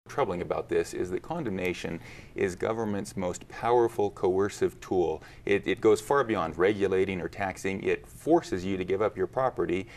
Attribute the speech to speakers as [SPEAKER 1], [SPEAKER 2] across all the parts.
[SPEAKER 1] troubling about this is that condemnation is government's most powerful coercive tool. It goes far beyond regulating or taxing. It forces you to give up your property.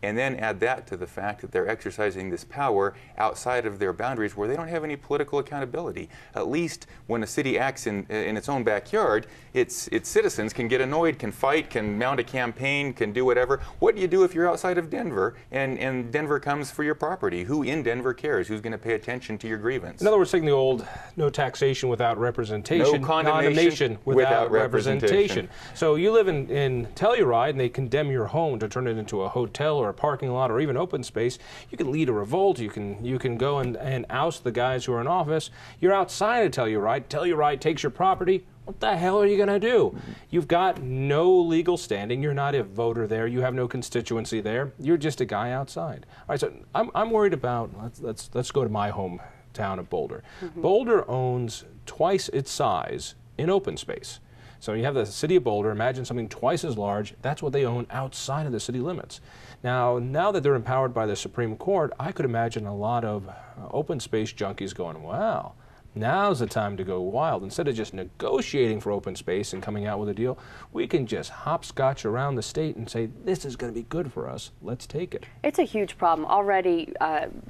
[SPEAKER 1] And then add that to the fact that they're exercising this power outside of their boundaries where they don't have any political accountability. At least when a city acts in its own backyard, its citizens can get annoyed, can fight, can mount a campaign, can do whatever. What do you do if you're outside of Denver and Denver comes for your property? Who in Denver cares? Who's going to pay attention to your grievance?
[SPEAKER 2] In other words, taking the old no taxation without representation,
[SPEAKER 1] no condemnation
[SPEAKER 2] without representation. So you live in Telluride and they condemn your home to turn it into a hotel or a parking lot or even open space. You can lead a revolt. You can go and oust the guys who are in office. You're outside of Telluride. Telluride takes your property. What the hell are you going to do? You've got no legal standing. You're not a voter there. You have no constituency there. You're just a guy outside. All right, so I'm worried about, let's go to my hometown of Boulder. Boulder owns twice its size in open space. So you have the city of Boulder, imagine something twice as large, that's what they own outside of the city limits. Now that they're empowered by the Supreme Court, I could imagine a lot of open space junkies going, wow, now's the time to go wild. Instead of just negotiating for open space and coming out with a deal, we can just hopscotch around the state and say, this is going to be good for us. Let's take it.
[SPEAKER 3] It's a huge problem. Already,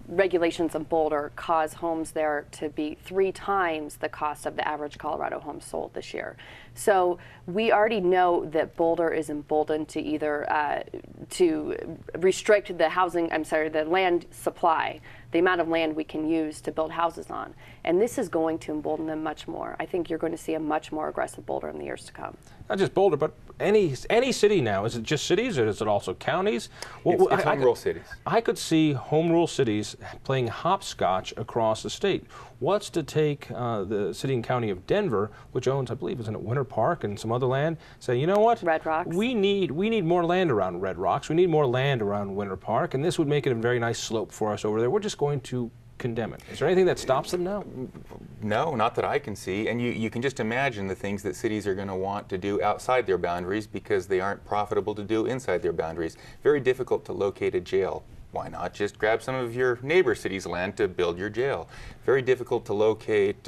[SPEAKER 3] regulations in Boulder cause homes there to be 3 times the cost of the average Colorado home sold this year. So we already know that Boulder is emboldened to either to restrict the land supply, the amount of land we can use to build houses on. And this is going to embolden them much more. I think you're going to see a much more aggressive Boulder in the years to come.
[SPEAKER 2] Not just Boulder, but any city now. Is it just cities, or is it also counties?
[SPEAKER 1] Well, it's home rule cities.
[SPEAKER 2] I could see home rule cities playing hopscotch across the state. What's to take the city and county of Denver, which owns, I believe, isn't it Winter Park and some other land, say, you know what?
[SPEAKER 3] Red Rocks.
[SPEAKER 2] We need more land around Red Rocks. We need more land around Winter Park, and this would make it a very nice slope for us over there. We're just going to condemn it. Is there anything that stops them now?
[SPEAKER 1] No, not that I can see. And you can just imagine the things that cities are going to want to do outside their boundaries because they aren't profitable to do inside their boundaries. Very difficult to locate a jail. Why not just grab some of your neighbor city's land to build your jail? Very difficult to locate,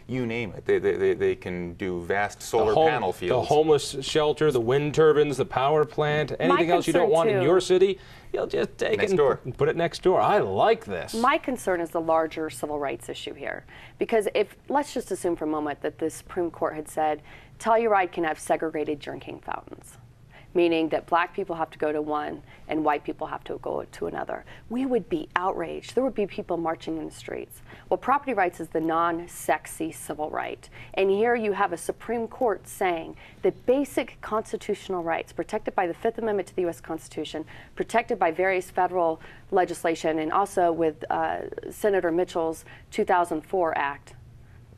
[SPEAKER 1] you name it. They can do vast solar panel fields.
[SPEAKER 2] The homeless shelter, the wind turbines, the power plant, anything else you don't want in your city, you'll just take it and put it next door. I like this.
[SPEAKER 3] My concern is the larger civil rights issue here. Because let's just assume for a moment that the Supreme Court had said, Telluride can have segregated drinking fountains, meaning that black people have to go to one and white people have to go to another. We would be outraged. There would be people marching in the streets. Well, property rights is the non-sexy civil right. And here you have a Supreme Court saying that basic constitutional rights protected by the Fifth Amendment to the U.S. Constitution, protected by various federal legislation, and also with Senator Mitchell's 2004 Act,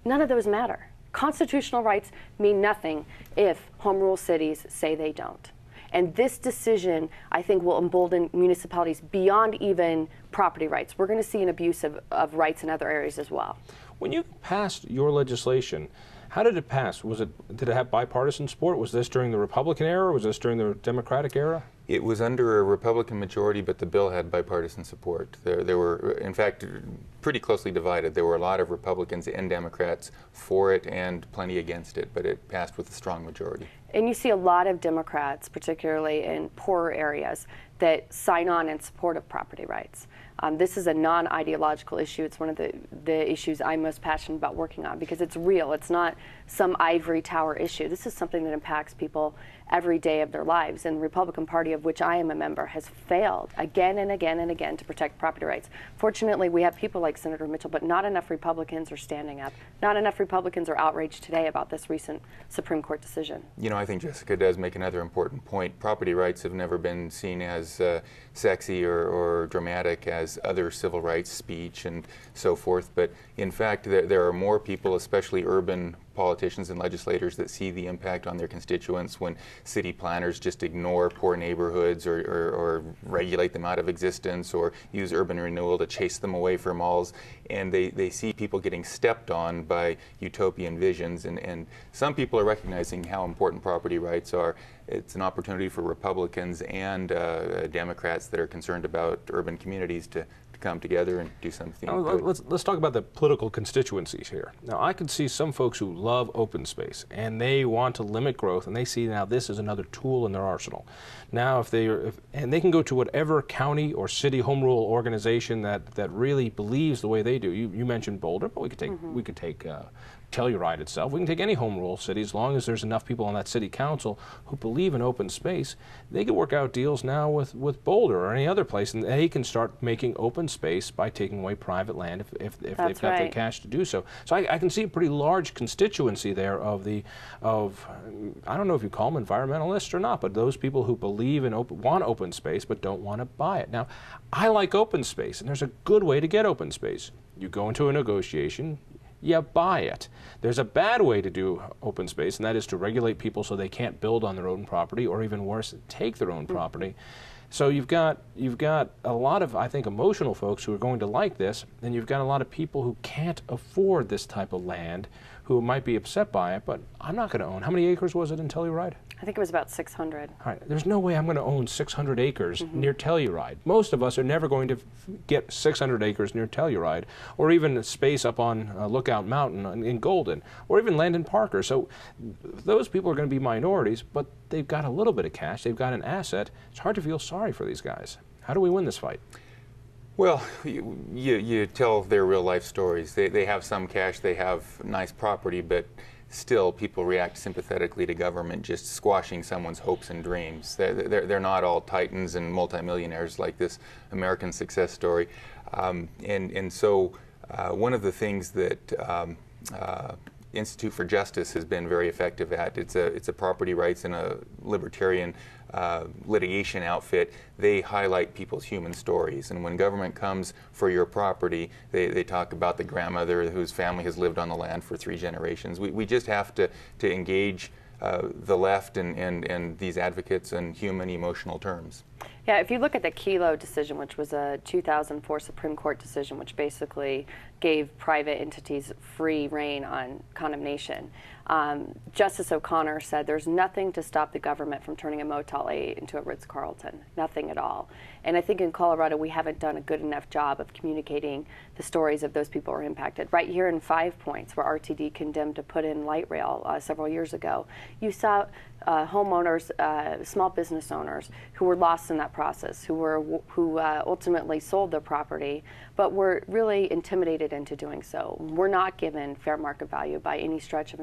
[SPEAKER 3] none of those matter. Constitutional rights mean nothing if home rule cities say they don't. And this decision, I think, will embolden municipalities beyond even property rights. We're going to see an abuse of rights in other areas as well.
[SPEAKER 2] When you passed your legislation, how did it pass? Did it have bipartisan support? Was this during the Republican era, or was this during the Democratic era?
[SPEAKER 1] It was under a Republican majority, but the bill had bipartisan support. There were, in fact, pretty closely divided. There were a lot of Republicans and Democrats for it and plenty against it, but it passed with a strong majority.
[SPEAKER 3] And you see a lot of Democrats, particularly in poorer areas, that sign on in support of property rights. This is a non-ideological issue. It's one of the issues I'm most passionate about working on because it's real. It's not some ivory tower issue. This is something that impacts people every day of their lives. And the Republican Party, of which I am a member, has failed again and again and again to protect property rights. Fortunately, we have people like Senator Mitchell, but not enough Republicans are standing up. Not enough Republicans are outraged today about this recent Supreme Court decision.
[SPEAKER 1] You know, I think Jessica does make another important point. Property rights have never been seen as sexy or dramatic as other civil rights, speech, and so forth. But in fact, there are more people, especially urban politicians and legislators, that see the impact on their constituents when city planners just ignore poor neighborhoods or regulate them out of existence or use urban renewal to chase them away from malls. And they see people getting stepped on by utopian visions. And some people are recognizing how important property rights are. It's an opportunity for Republicans and Democrats that are concerned about urban communities to to come together and do something good.
[SPEAKER 2] Let's talk about the political constituencies here. Now, I could see some folks who love open space and they want to limit growth, and they see now this is another tool in their arsenal. Now, and they can go to whatever county or city home rule organization that really believes the way they do. You mentioned Boulder, but we could take Telluride itself. We can take any home rule city, as long as there's enough people on that city council who believe in open space. They can work out deals now with Boulder or any other place, and they can start making open space by taking away private land if they've got the cash to do so. So I can see a pretty large constituency there of I don't know if you call them environmentalists or not, but those people who believe in want open space but don't want to buy it. Now, I like open space, and there's a good way to get open space. You go into a negotiation, you buy it. There's a bad way to do open space, and that is to regulate people so they can't build on their own property, or even worse, take their own property. So you've got a lot of, I think, emotional folks who are going to like this, and you've got a lot of people who can't afford this type of land who might be upset by it, but I'm not going to own. How many acres was it in Telluride?
[SPEAKER 3] I think it was about 600.
[SPEAKER 2] All right, there's no way I'm going to own 600 acres near Telluride. Most of us are never going to get 600 acres near Telluride, or even space up on Lookout Mountain in Golden, or even land in Parker. So those people are going to be minorities, but they've got a little bit of cash, they've got an asset. It's hard to feel sorry for these guys. How do we win this fight?
[SPEAKER 1] Well, you tell their real life stories. They have some cash, they have nice property, but still people react sympathetically to government just squashing someone's hopes and dreams. They're not all titans and multimillionaires like this American success story. And so one of the things that Institute for Justice has been very effective at, it's a property rights and a libertarian litigation outfit. They highlight people's human stories, and when government comes for your property, they talk about the grandmother whose family has lived on the land for 3 generations. We just have to engage the left and these advocates in human emotional terms.
[SPEAKER 3] Yeah, if you look at the Kelo decision, which was a 2004 Supreme Court decision, which basically gave private entities free rein on condemnation, Justice O'Connor said there's nothing to stop the government from turning a Motel 8 into a Ritz-Carlton, nothing at all. And I think in Colorado we haven't done a good enough job of communicating the stories of those people who are impacted. Right here in 5 Points, where RTD condemned to put in light rail several years ago, you saw homeowners, small business owners who were lost in that process, who ultimately sold their property, but were really intimidated into doing so. We're not given fair market value by any stretch of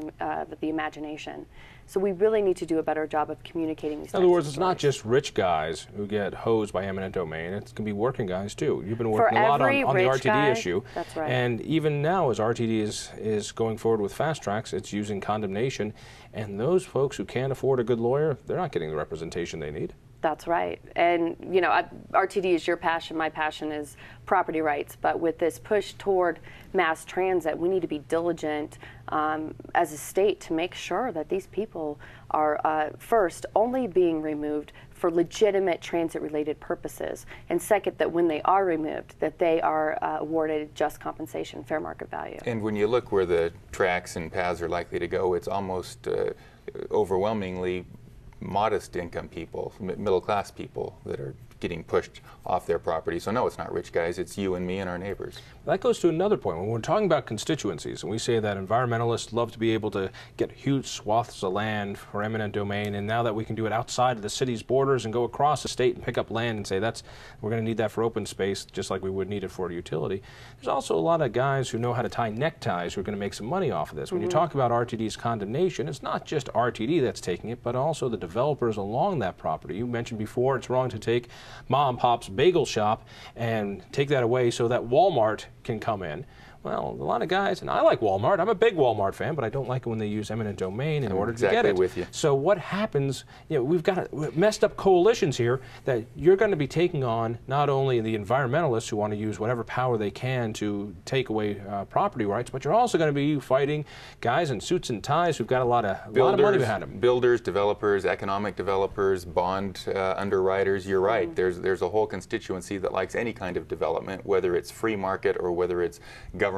[SPEAKER 3] the imagination. So we really need to do a better job of communicating these.
[SPEAKER 2] In other words, it's not just rich guys who get hosed by eminent domain. It can be working guys too. You've been working a lot on the RTD issue.
[SPEAKER 3] That's right.
[SPEAKER 2] And even now, as RTD is going forward with fast tracks, it's using condemnation. And those folks who can't afford a good lawyer, they're not getting the representation they need.
[SPEAKER 3] That's right. And, you know, RTD is your passion. My passion is property rights. But with this push toward mass transit, we need to be diligent as a state to make sure that these people are, first, only being removed for legitimate transit-related purposes, and second, that when they are removed, that they are awarded just compensation, fair market value.
[SPEAKER 1] And when you look where the tracks and paths are likely to go, it's almost overwhelmingly modest income people, middle class people that are getting pushed off their property. So no, it's not rich guys, it's you and me and our neighbors.
[SPEAKER 2] That goes to another point. When we're talking about constituencies, and we say that environmentalists love to be able to get huge swaths of land for eminent domain, and now that we can do it outside of the city's borders and go across the state and pick up land and say we're going to need that for open space just like we would need it for a utility. There's also a lot of guys who know how to tie neckties who are going to make some money off of this. When you talk about RTD's condemnation, it's not just RTD that's taking it, but also the developers along that property. You mentioned before it's wrong to take mom and pop's bagel shop and take that away so that Walmart can come in. Well, a lot of guys, and I like Walmart. I'm a big Walmart fan, but I don't like it when they use eminent domain in order to get it.
[SPEAKER 1] With you.
[SPEAKER 2] So what happens, you know, we've got messed up coalitions here that you're going to be taking on not only the environmentalists who want to use whatever power they can to take away property rights, but you're also going to be fighting guys in suits and ties who've got a lot of money behind them.
[SPEAKER 1] Builders, developers, economic developers, bond underwriters. You're right. There's a whole constituency that likes any kind of development, whether it's free market or whether it's government